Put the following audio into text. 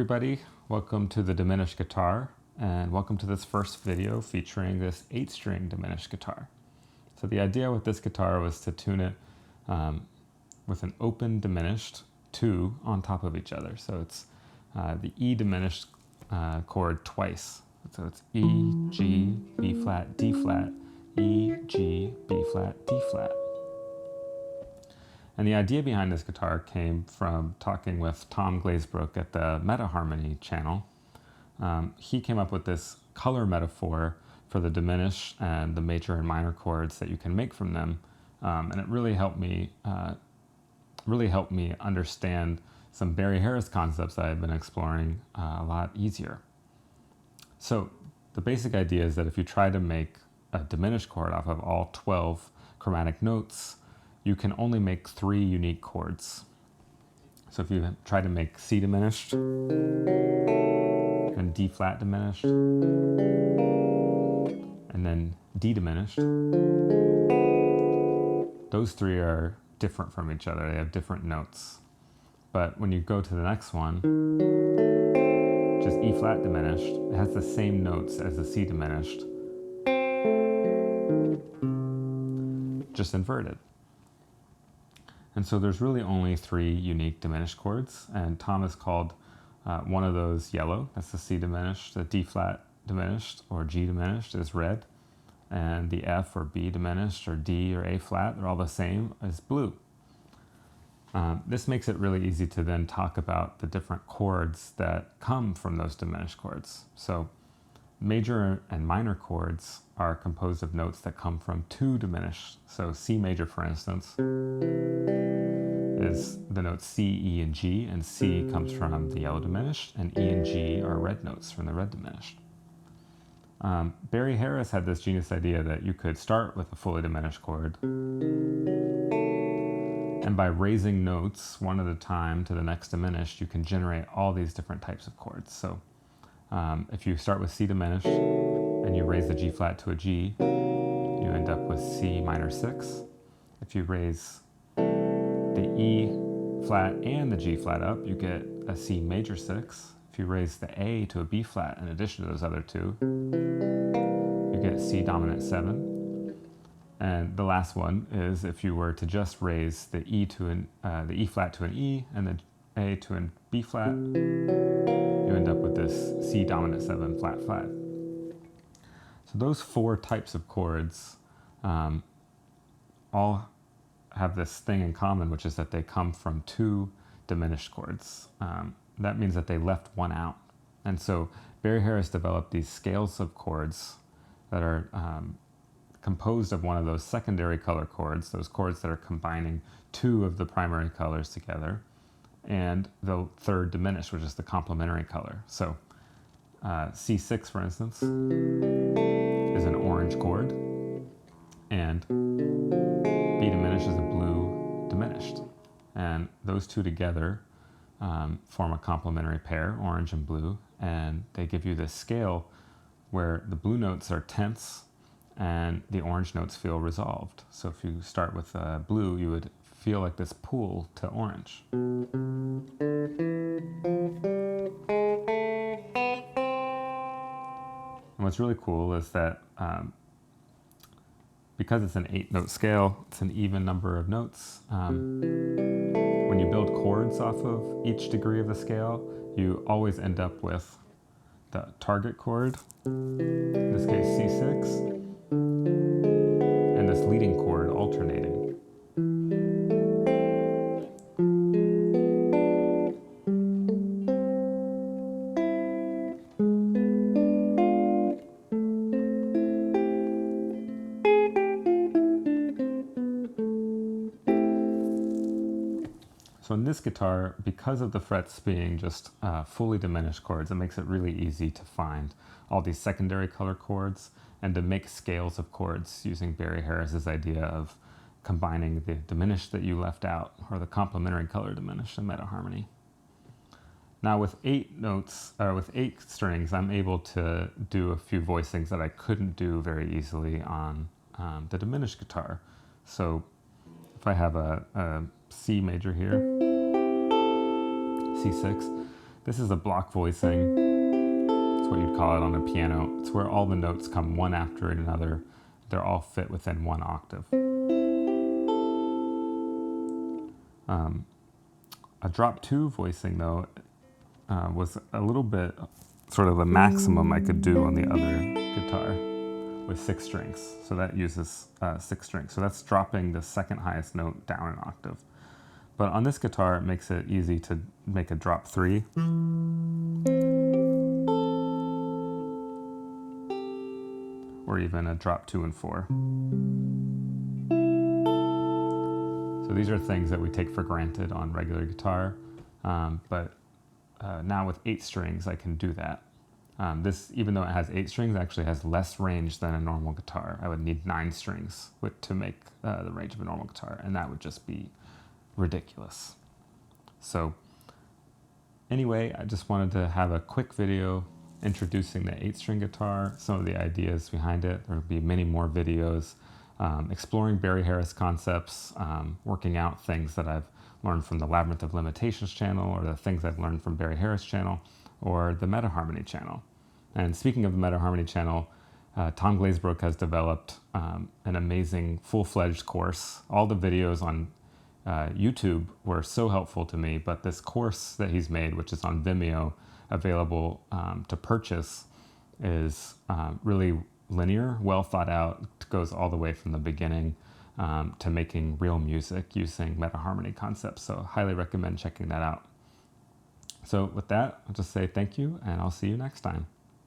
everybody, welcome to the Diminished guitar, and welcome to this first video featuring this 8-string diminished guitar. So the idea with this guitar was to tune it with an open diminished 2 on top of each other. So it's the E diminished chord twice. So it's E, G, B flat, D flat, E, G, B flat, D flat. And the idea behind this guitar came from talking with Tom Glazebrook at the Meta Harmony channel. He came up with this color metaphor for the diminished and the major and minor chords that you can make from them, and it really helped me understand some Barry Harris concepts that I've been exploring a lot easier. So the basic idea is that if you try to make a diminished chord off of all 12 chromatic notes, you can only make 3 unique chords. So if you try to make C diminished and D flat diminished and then D diminished, those 3 are different from each other. They have different notes. But when you go to the next one, which is E flat diminished, it has the same notes as the C diminished, just inverted. And so there's really only 3 unique diminished chords, and Tom has called one of those yellow, that's the C diminished, the D flat diminished or G diminished is red, and the F or B diminished or D or A flat, they're all the same, as blue. This makes it really easy to then talk about the different chords that come from those diminished chords. So major and minor chords are composed of notes that come from 2 diminished. So C major, for instance, is the notes C, E, and G, and C comes from the yellow diminished, and E and G are red notes from the red diminished. Barry Harris had this genius idea that you could start with a fully diminished chord, and by raising notes one at a time to the next diminished, you can generate all these different types of chords. So if you start with C diminished and you raise the G flat to a G, you end up with C minor 6. If you raise the E flat and the G flat up, you get a C major 6. If you raise the A to a B flat in addition to those other 2, you get C dominant 7. And the last one is if you were to just raise the E flat to an E and the A to an B flat, you end up with this C dominant 7 flat 5. So those 4 types of chords all have this thing in common, which is that they come from 2 diminished chords. That means that they left one out. And so Barry Harris developed these scales of chords that are composed of one of those secondary color chords, those chords that are combining 2 of the primary colors together, and the 3rd diminished, which is the complementary color. So C6, for instance, is an orange chord, and B diminished is a blue diminished. And those 2 together form a complementary pair, orange and blue, and they give you this scale where the blue notes are tense and the orange notes feel resolved. So if you start with blue, you would feel like this pull to orange. And what's really cool is that because it's an 8-note scale, it's an even number of notes. When you build chords off of each degree of the scale, you always end up with the target chord, in this case C6, and this leading chord alternating. So in this guitar, because of the frets being just fully diminished chords, it makes it really easy to find all these secondary color chords and to make scales of chords using Barry Harris's idea of combining the diminished that you left out, or the complementary color diminished in meta harmony. Now with 8 strings, I'm able to do a few voicings that I couldn't do very easily on the diminished guitar. So if I have a C major here, C6, This is a block voicing. It's what you'd call it on a piano. It's where all the notes come one after another. They're all fit within one octave. A drop 2 voicing, though, was a little bit sort of the maximum I could do on the other guitar with 6 strings. So that uses 6 strings. So that's dropping the second highest note down an octave. But on this guitar, it makes it easy to make a drop 3. Or even a drop 2 and 4. So these are things that we take for granted on regular guitar, but now with 8 strings, I can do that. This, even though it has 8 strings, actually has less range than a normal guitar. I would need 9 strings to make the range of a normal guitar, and that would just be ridiculous. So anyway, I just wanted to have a quick video introducing the 8-string guitar, some of the ideas behind it. There will be many more videos exploring Barry Harris concepts, working out things that I've learned from the Labyrinth of Limitations channel, or the things I've learned from Barry Harris channel, or the Meta Harmony channel. And speaking of the Meta Harmony channel, Tom Glazebrook has developed an amazing full-fledged course. All the videos on YouTube were so helpful to me, but this course that he's made, which is on Vimeo, available to purchase, is really linear, well thought out. It goes all the way from the beginning to making real music using meta harmony concepts. So highly recommend checking that out. So with that, I'll just say thank you, and I'll see you next time.